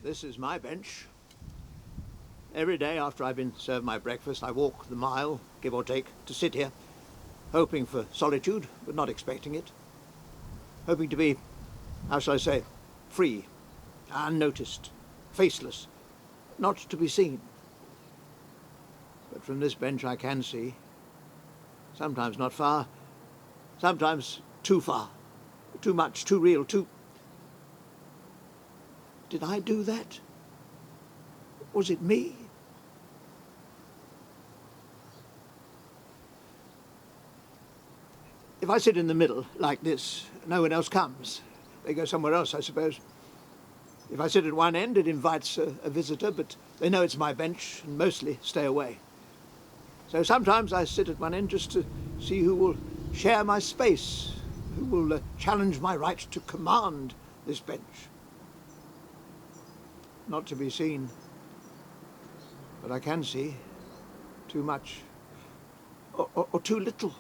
This is my bench. Every day after I've been served my breakfast, I walk the mile, give or take, to sit here, hoping for solitude, but not expecting it. Hoping to be, how shall I say, free, unnoticed, faceless, not to be seen. But from this bench I can see, sometimes not far, sometimes too far, too much, too real, too... Did I do that? Was it me? If I sit in the middle, like this, no one else comes. They go somewhere else, I suppose. If I sit at one end, it invites a visitor, but they know it's my bench and mostly stay away. So sometimes I sit at one end just to see who will share my space, who will challenge my right to command this bench. Not to be seen, but I can see too much, or too little.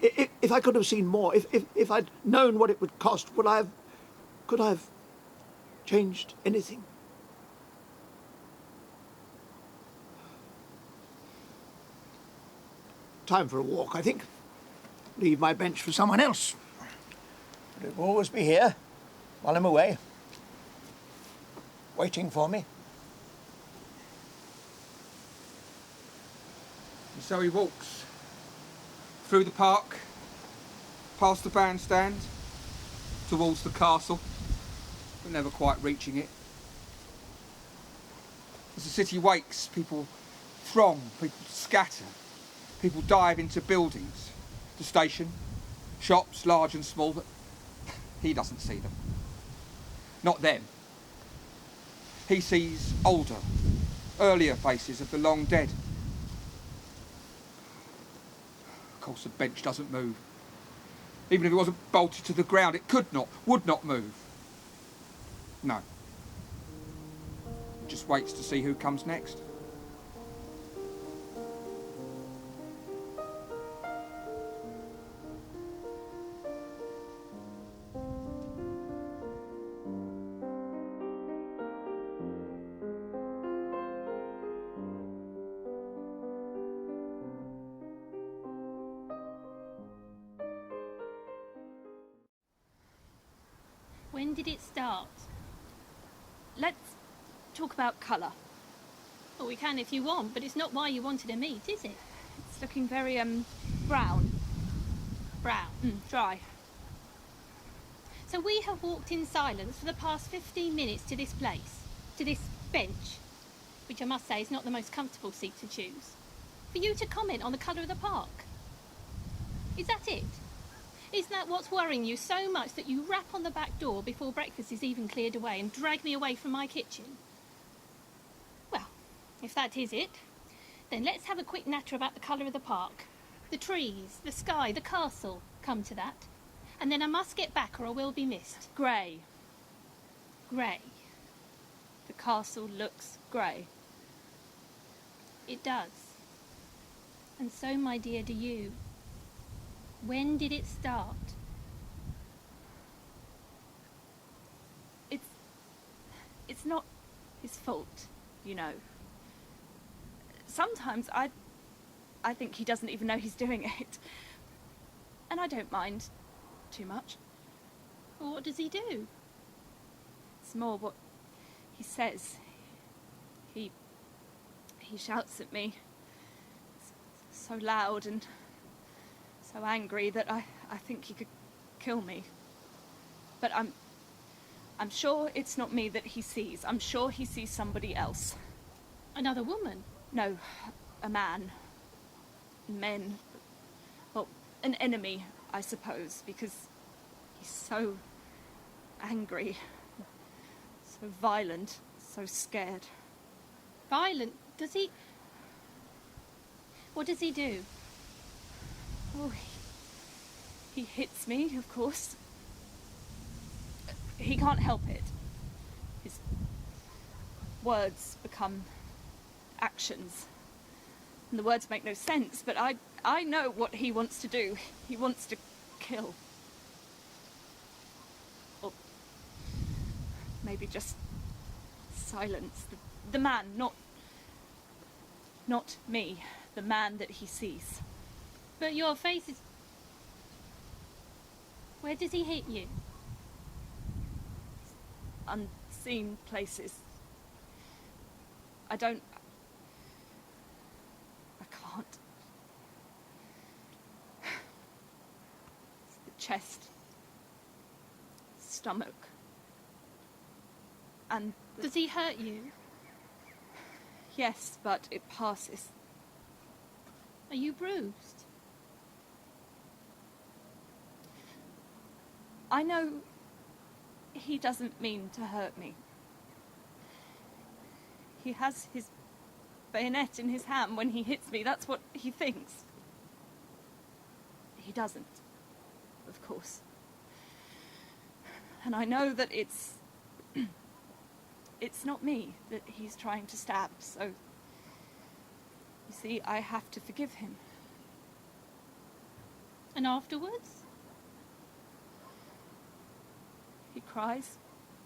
If I could have seen more, if I'd known what it would cost, could I have changed anything? Time for a walk, I think. Leave my bench for someone else. But it will always be here while I'm away, waiting for me. And so he walks through the park, past the bandstand, towards the castle, but never quite reaching it. As the city wakes, people throng, people scatter, people dive into buildings, the station, shops large and small, but he doesn't see them. Not them. He sees older, earlier faces of the long dead. Of course, the bench doesn't move. Even if it wasn't bolted to the ground, it could not, would not move. No. It just waits to see who comes next. When did it start? Let's talk about colour. Well, we can if you want, but it's not why you wanted to meet, is it? It's looking very, brown. Brown. Dry. So we have walked in silence for the past 15 minutes to this place, to this bench, which I must say is not the most comfortable seat to choose, for you to comment on the colour of the park. Is that it? Isn't that what's worrying you so much that you rap on the back door before breakfast is even cleared away and drag me away from my kitchen? Well, if that is it, then let's have a quick natter about the colour of the park. The trees, the sky, the castle, come to that. And then I must get back or I will be missed. Grey. Grey. The castle looks grey. It does. And so, my dear, do you. When did it start? It's not his fault, you know. Sometimes I think he doesn't even know he's doing it. And I don't mind too much. Well, what does he do? It's more what he says. He shouts at me. So loud and so angry that I think he could kill me. But I'm sure it's not me that he sees. I'm sure he sees somebody else. Another woman? No, a man. Men. Well, an enemy, I suppose, because he's so angry, so violent, so scared. Violent? Does he... What does he do? Oh, he hits me, of course. He can't help it. His words become actions. And the words make no sense, but I know what he wants to do. He wants to kill. Or maybe just silence. The man, not me. The man that he sees. But your face is... Where does he hit you? Unseen places. I can't. It's the chest, stomach, and... Does he hurt you? Yes, but it passes. Are you bruised? I know he doesn't mean to hurt me. He has his bayonet in his hand when he hits me. That's what he thinks. He doesn't, of course. And I know that it's not me that he's trying to stab, so... You see, I have to forgive him. And afterwards? He cries.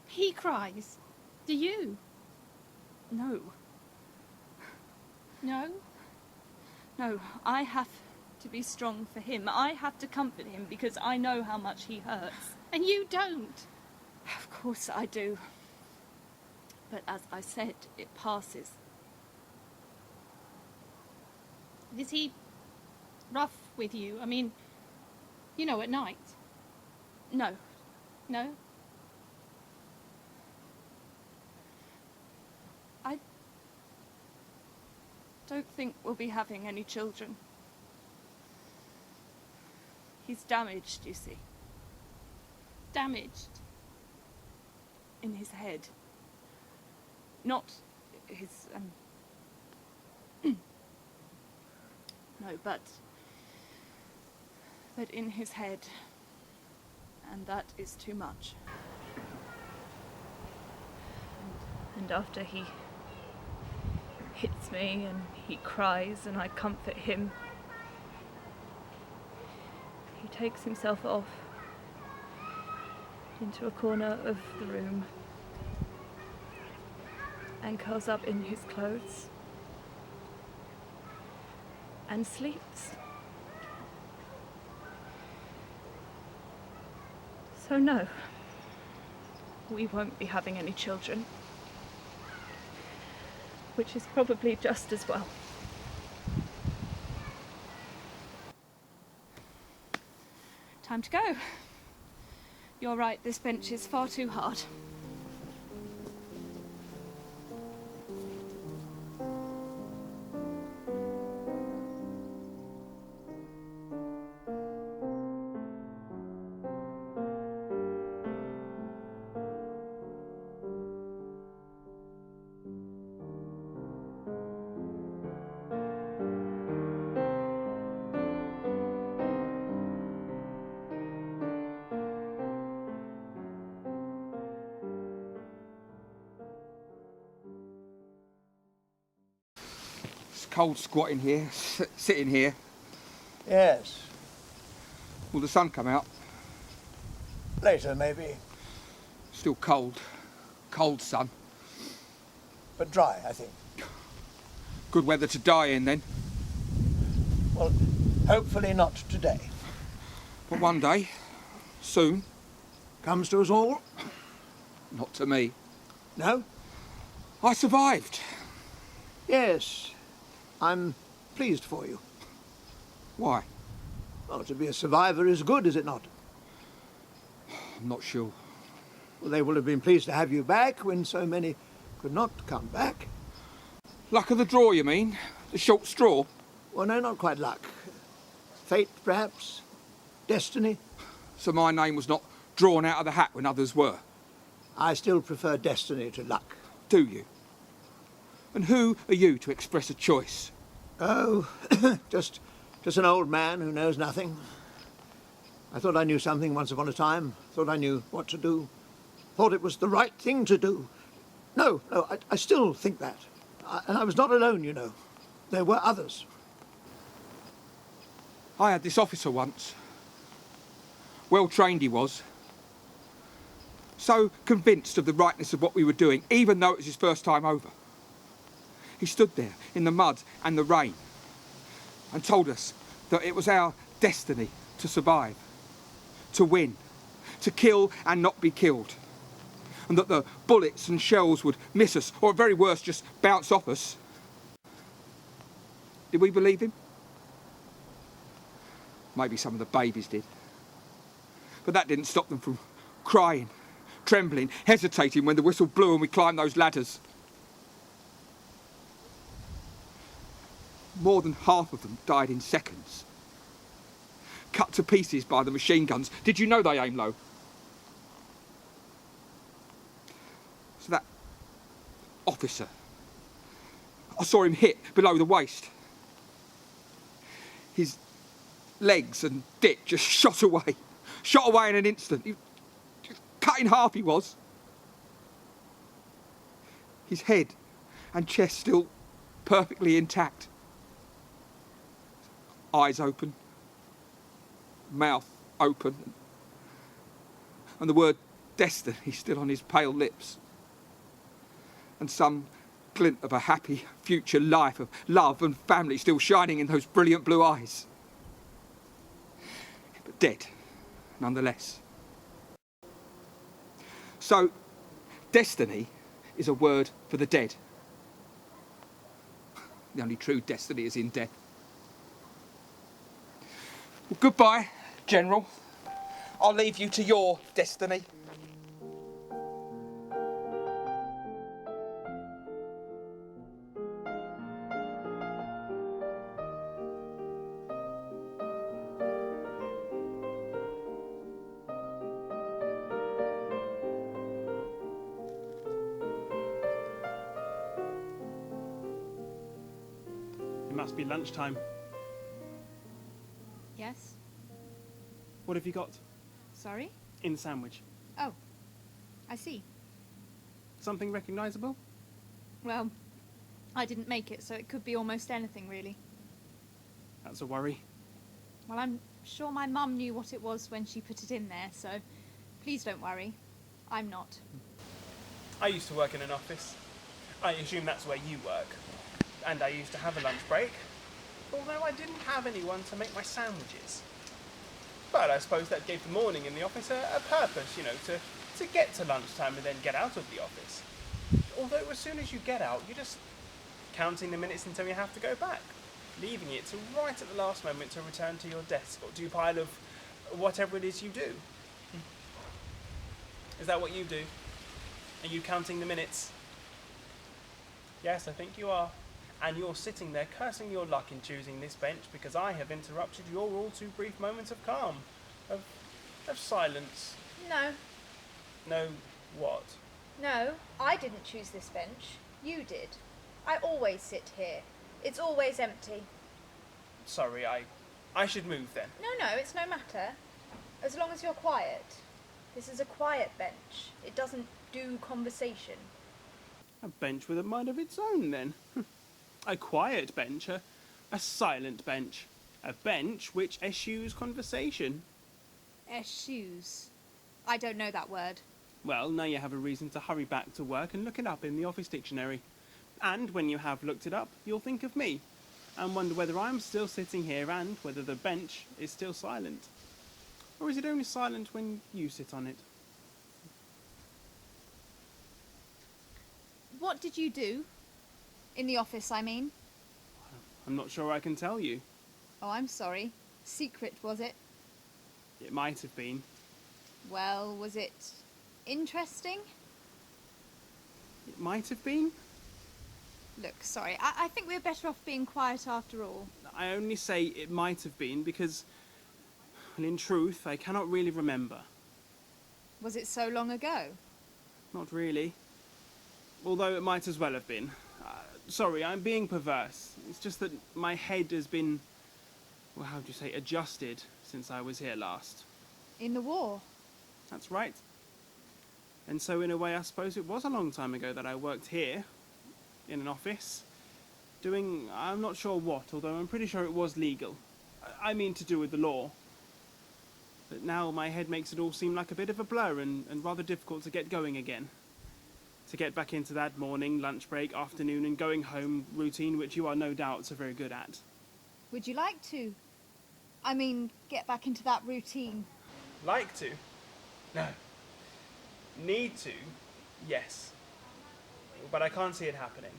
He cries? Do you? No. No? No, I have to be strong for him. I have to comfort him because I know how much he hurts. And you don't? Of course I do. But as I said, it passes. Is he rough with you? I mean, you know, at night? No. No? I don't think we'll be having any children. He's damaged, you see. Damaged? In his head. Not his, No, but in his head. And that is too much. And after he hits me and he cries and I comfort him, he takes himself off into a corner of the room and curls up in his clothes and sleeps. So no, we won't be having any children, which is probably just as well. Time to go. You're right, this bench is far too hard. Cold squatting here, sitting here. Yes. Will the sun come out? Later, maybe. Still cold. Cold sun. But dry, I think. Good weather to die in then. Well, hopefully not today. But one day, soon. Comes to us all? Not to me. No? I survived. Yes. I'm pleased for you. Why? Well, to be a survivor is good, is it not? I'm not sure. Well, they will have been pleased to have you back when so many could not come back. Luck of the draw, you mean? The short straw? Well, no, not quite luck. Fate, perhaps. Destiny. So my name was not drawn out of the hat when others were? I still prefer destiny to luck. Do you? And who are you to express a choice? Oh, just an old man who knows nothing. I thought I knew something once upon a time. Thought I knew what to do. Thought it was the right thing to do. No, I still think that. And I was not alone, you know. There were others. I had this officer once. Well trained he was. so convinced of the rightness of what we were doing, even though it was his first time over. He stood there in the mud and the rain and told us that it was our destiny to survive, to win, to kill and not be killed, and that the bullets and shells would miss us, or at very worst just bounce off us. Did we believe him? Maybe some of the babies did. But that didn't stop them from crying, trembling, hesitating when the whistle blew and we climbed those ladders. More than half of them died in seconds. Cut to pieces by the machine guns. Did you know they aim low? So that officer, I saw him hit below the waist. His legs and dick just shot away in an instant. He just cut in half, he was. His head and chest still perfectly intact. Eyes open, mouth open, and the word destiny still on his pale lips, and some glint of a happy future life of love and family still shining in those brilliant blue eyes. But dead, nonetheless. So, destiny is a word for the dead. The only true destiny is in death. Well, goodbye, General. I'll leave you to your destiny. It must be lunchtime. Yes? What have you got Sorry? in the sandwich? Oh, I see. Something recognisable? Well, I didn't make it, so it could be almost anything, really. That's a worry. Well, I'm sure my mum knew what it was when she put it in there, so please don't worry. I'm not. I used to work in an office. I assume that's where you work. And I used to have a lunch break, although I didn't have anyone to make my sandwiches. But I suppose that gave the morning in the office a purpose, to get to lunchtime and then get out of the office. Although as soon as you get out, you're just counting the minutes until you have to go back, leaving it to right at the last moment to return to your desk or do pile of whatever it is you do. Is that what you do? Are you counting the minutes? Yes, I think you are. And you're sitting there cursing your luck in choosing this bench because I have interrupted your all too brief moments of calm, of silence. No, No, what? no, I didn't choose this bench. You did. I always sit here. It's always empty. Sorry, I should move then. No, it's no matter. As long as you're quiet. This is a quiet bench. It doesn't do conversation. A bench with a mind of its own then. A quiet bench, a silent bench. A bench which eschews conversation. Eschews. I don't know that word. Well, now you have a reason to hurry back to work and look it up in the office dictionary. And when you have looked it up, you'll think of me and wonder whether I'm still sitting here and whether the bench is still silent. Or is it only silent when you sit on it? What did you do? In the office, I mean. I'm not sure I can tell you. Oh, I'm sorry. Secret, was it? It might have been. Well, was it interesting? It might have been. Look, sorry. I think we're better off being quiet after all. I only say it might have been because, well, in truth, I cannot really remember. Was it so long ago? Not really. Although it might as well have been. Sorry, I'm being perverse. It's just that my head has been, well, how do you say, adjusted since I was here last. In the war? That's right. And so in a way, I suppose it was a long time ago that I worked here, in an office, doing, I'm not sure what, although I'm pretty sure it was legal. I mean to do with the law. But now my head makes it all seem like a bit of a blur and rather difficult to get going again. To get back into that morning, lunch break, afternoon and going home routine which you are no doubt so very good at. Would you like to? I mean, get back into that routine. Like to? No. Need to? Yes. But I can't see it happening.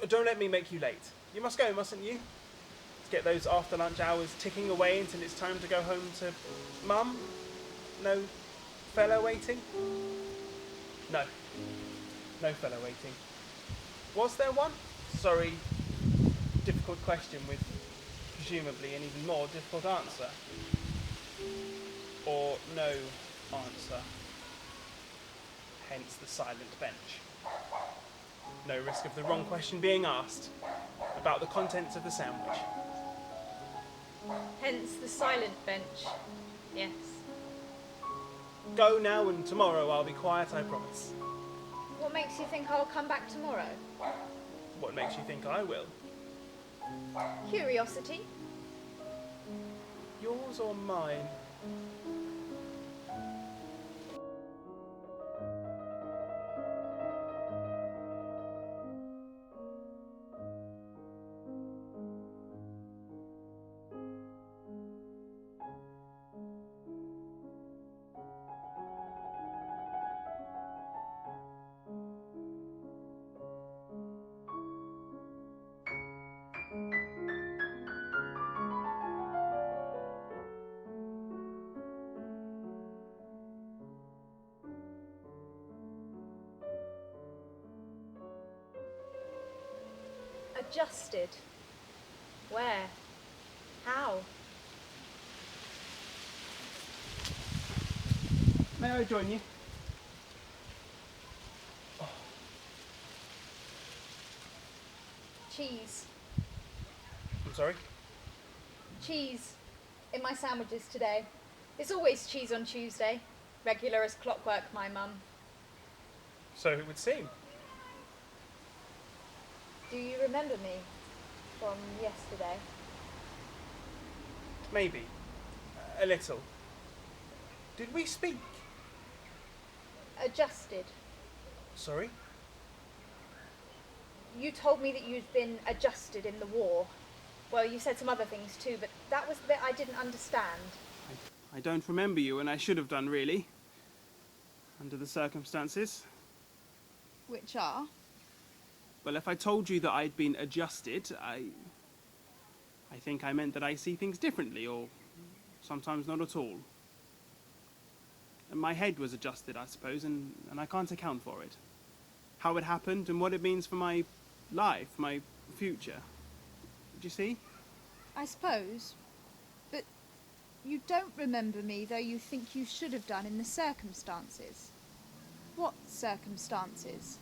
Don't let me make you late. You must go, mustn't you? To get those after-lunch hours ticking away until it's time to go home to Mum? No fellow waiting? No. No fellow waiting. Was there one? Sorry, difficult question with presumably an even more difficult answer. Or no answer. Hence the silent bench. No risk of the wrong question being asked about the contents of the sandwich. Hence the silent bench. Yes. Go now and tomorrow I'll be quiet, I promise. What makes you think I'll come back tomorrow? What makes you think I will? Curiosity. Yours or mine? Adjusted. Where? How? May I join you? Cheese. I'm sorry? Cheese in my sandwiches today. It's always cheese on Tuesday. Regular as clockwork, my mum. So it would seem. Do you remember me from yesterday? Maybe. A little. Did we speak? Adjusted. Sorry? You told me that you'd been adjusted in the war. Well, you said some other things too, but that was the bit I didn't understand. I don't remember you, and I should have done, really. Under the circumstances. Which are? Well, if I told you that I'd been adjusted, I think I meant that I see things differently, or sometimes not at all. And my head was adjusted, I suppose, and I can't account for it. How it happened and what it means for my life, my future. Do you see? I suppose. But you don't remember me, though you think you should have done in the circumstances. What circumstances?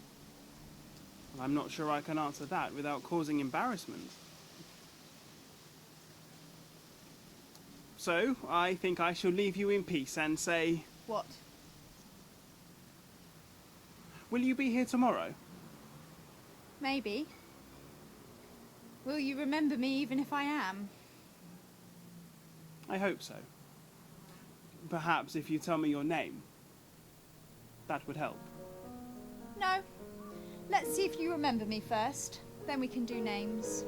Well, I'm not sure I can answer that without causing embarrassment. So, I think I shall leave you in peace and say... What? Will you be here tomorrow? Maybe. Will you remember me even if I am? I hope so. Perhaps if you tell me your name. That would help. No. Let's see if you remember me first. Then we can do names.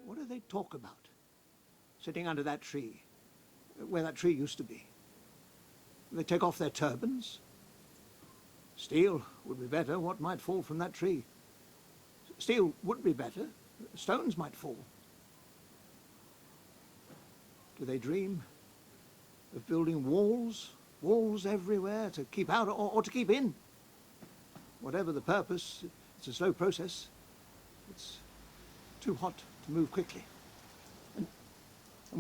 What do they talk about? Sitting under that tree, where that tree used to be. They take off their turbans. Steel would be better. What might fall from that tree? Steel would be better. Stones might fall. Do they dream of building walls? Walls everywhere to keep out or to keep in? Whatever the purpose, It's a slow process. It's too hot to move quickly. And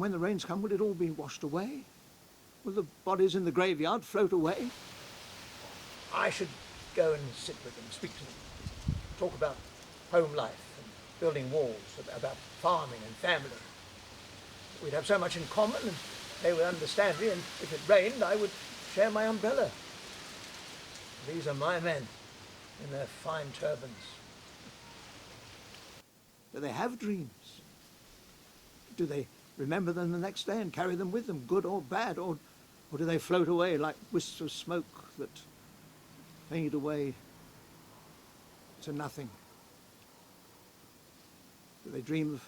when the rains come, will it all be washed away? Will the bodies in the graveyard float away? I should go and sit with them, speak to them, talk about home life and building walls, about farming and family. We'd have so much in common, and they would understand me, and if it rained, I would share my umbrella. These are my men in their fine turbans. Do they have dreams? Do they remember them the next day and carry them with them, good or bad, or do they float away like wisps of smoke that fade away to nothing? Do they dream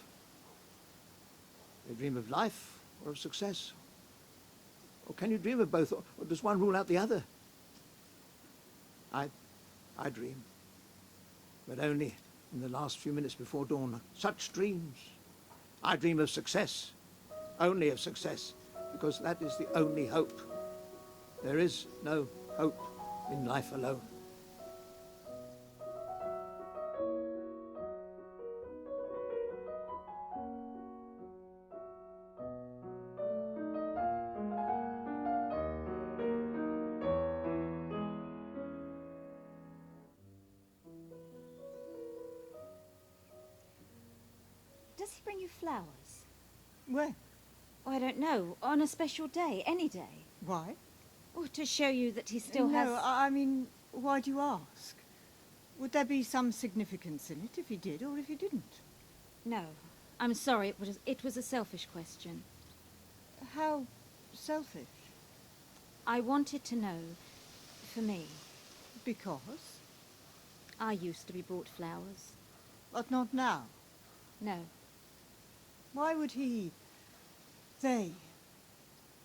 of life or of success? Or can you dream of both, or does one rule out the other? I dream, but only in the last few minutes before dawn. Such dreams. I dream of success, only of success, because that is the only hope. There is no hope in life alone. Does he bring you flowers? When? Oh, I don't know. On a special day, any day. Why? Oh, to show you that he still no, has... I mean, why do you ask? Would there be some significance in it if he did or if he didn't? No. I'm sorry, it was a selfish question. How selfish? I wanted to know, for me. Because? I used to be brought flowers. But not now. No. Why would they,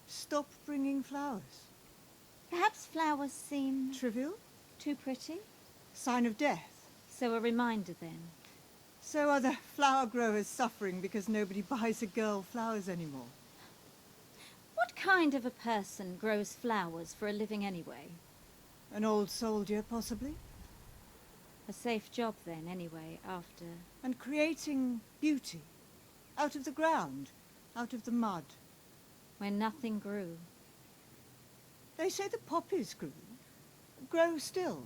stop bringing flowers? Perhaps flowers seem... Trivial? too pretty? Sign of death? So a reminder, then. So are the flower growers suffering because nobody buys a girl flowers anymore? What kind of a person grows flowers for a living anyway? An old soldier, possibly? A safe job, then, anyway, after... And creating beauty. Out of the ground. Out of the mud. when nothing grew. They say the poppies grow still.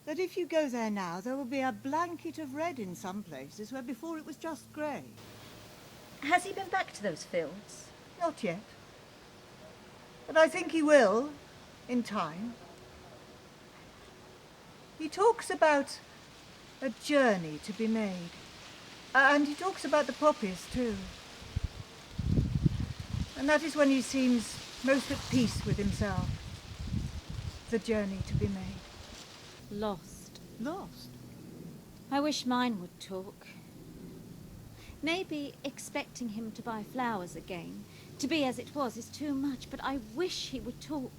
That if you go there now, there will be a blanket of red in some places where before it was just grey. Has he been back to those fields? Not yet. But I think he will, in time. He talks about a journey to be made. And he talks about the poppies, too. And that is when he seems most at peace with himself. The journey to be made. Lost. Lost? I wish mine would talk. Maybe expecting him to buy flowers again, to be as it was, is too much, but I wish he would talk.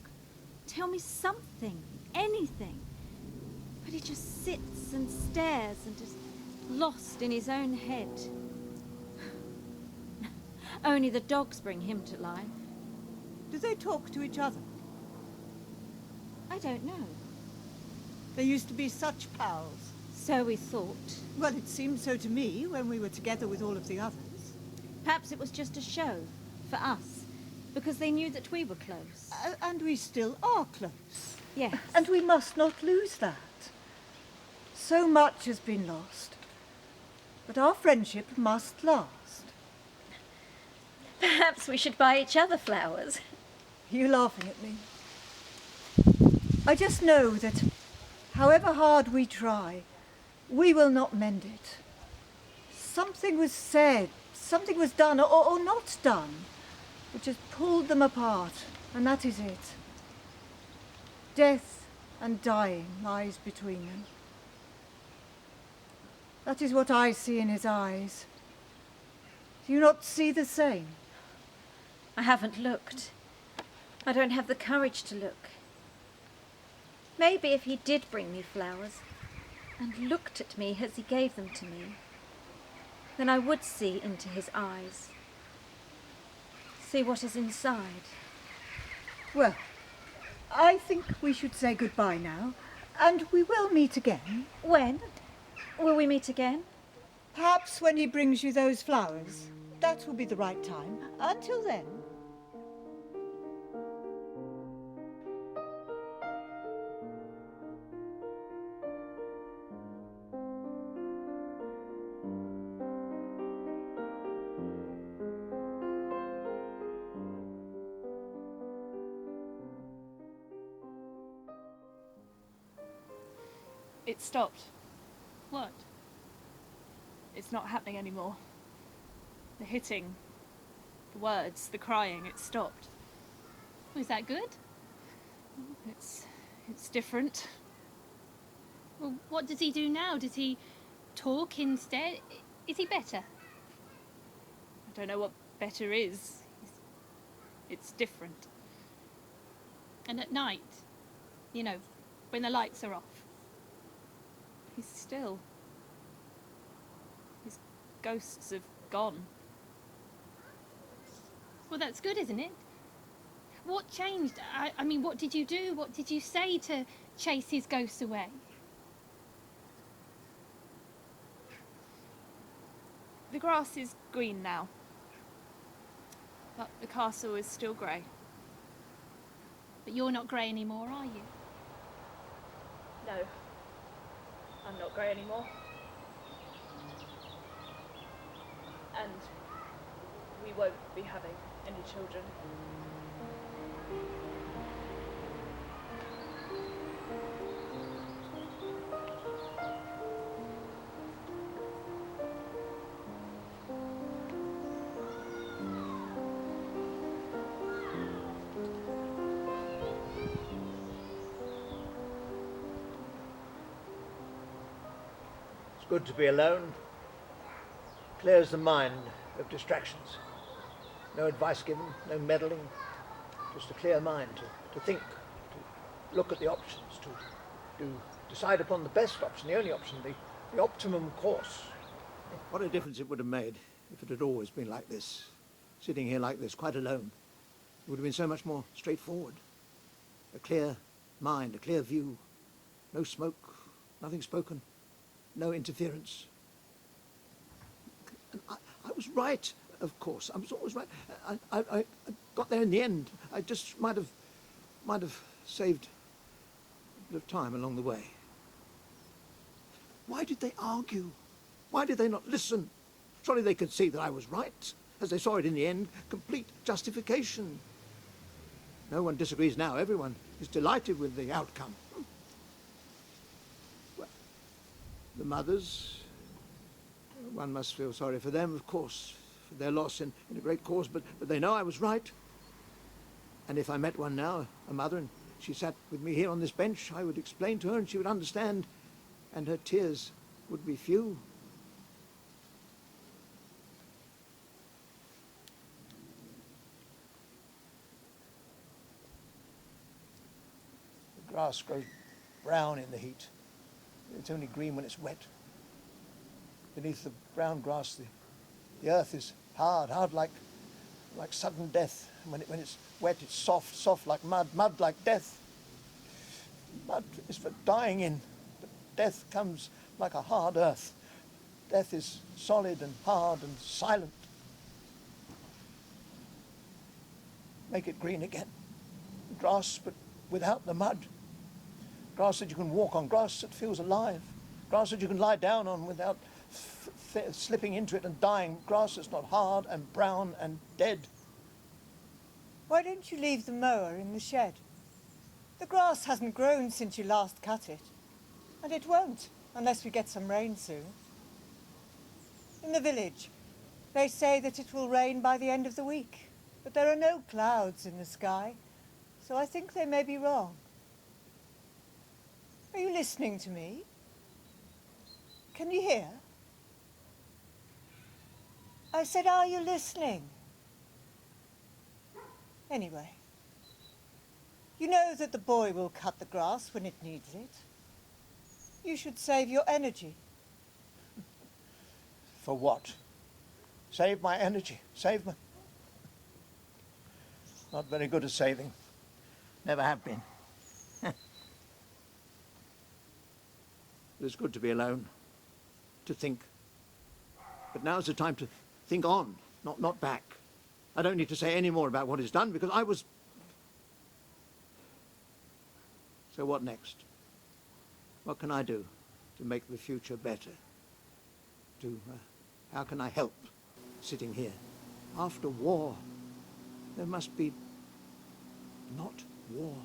Tell me something, anything. But he just sits and stares and is lost in his own head. Only the dogs bring him to life. Do they talk to each other? I don't know. They used to be such pals. So we thought. Well, it seemed so to me when we were together with all of the others. Perhaps it was just a show for us, because they knew that we were close. And we still are close. Yes. And we must not lose that. So much has been lost. But our friendship must last. Perhaps we should buy each other flowers. Are you laughing at me? I just know that however hard we try, we will not mend it. Something was said, something was done or not done, which has pulled them apart, and that is it. Death and dying lies between them. That is what I see in his eyes. Do you not see the same? I haven't looked. I don't have the courage to look. Maybe if he did bring me flowers and looked at me as he gave them to me, then I would see into his eyes. See what is inside. Well, I think we should say goodbye now, and we will meet again. When? Will we meet again? Perhaps when he brings you those flowers. That will be the right time. Until then. It stopped. What? It's not happening anymore. The hitting, the words, the crying, it stopped. Was that good? It's different. Well, what does he do now? Does he talk instead? Is he better? I don't know what better is. It's different. And at night, you know, when the lights are off? He's still. His ghosts have gone. Well, that's good, isn't it? What changed? I mean, what did you do? What did you say to chase his ghosts away? The grass is green now. But the castle is still grey. But you're not grey anymore, are you? No. I'm not grey anymore. And we won't be having any children. It's good to be alone. Clears the mind of distractions. No advice given, no meddling. Just a clear mind to think, to look at the options, to decide upon the best option, the only option, the optimum course. What a difference it would have made if it had always been like this, sitting here like this, quite alone. It would have been so much more straightforward. A clear mind, a clear view, no smoke, nothing spoken, no interference. And I was right, of course. I was always right. I got there in the end. I just might have saved a bit of time along the way. Why did they argue? Why did they not listen? Surely they could see that I was right, as they saw it in the end. Complete justification. No one disagrees now. Everyone is delighted with the outcome. Well, the mothers, one must feel sorry for them, of course, for their loss in a great cause, but they know I was right. And if I met one now, a mother, and she sat with me here on this bench, I would explain to her and she would understand, and her tears would be few. The grass grows brown in the heat. It's only green when it's wet. Beneath the brown grass, the earth is hard like sudden death. And when it's wet, it's soft like mud like death. Mud is for dying in, but death comes like a hard earth. Death is solid and hard and silent. Make it green again. Grass, but without the mud. Grass that you can walk on, grass that feels alive. Grass that you can lie down on without slipping into it and dying. Grass that's not hard and brown and dead. Why don't you leave the mower in the shed? The grass hasn't grown since you last cut it. And it won't, unless we get some rain soon. In the village, they say that it will rain by the end of the week. But there are no clouds in the sky, so I think they may be wrong. Are you listening to me? Can you hear? I said, are you listening? Anyway, you know that the boy will cut the grass when it needs it. You should save your energy. For what? Save my energy. Save my... Not very good at saving. Never have been. It's good to be alone. to think. But now's the time to think on, not back. I don't need to say any more about what is done, because I was... So what next? What can I do to make the future better? How can I help sitting here? After war, there must be not war.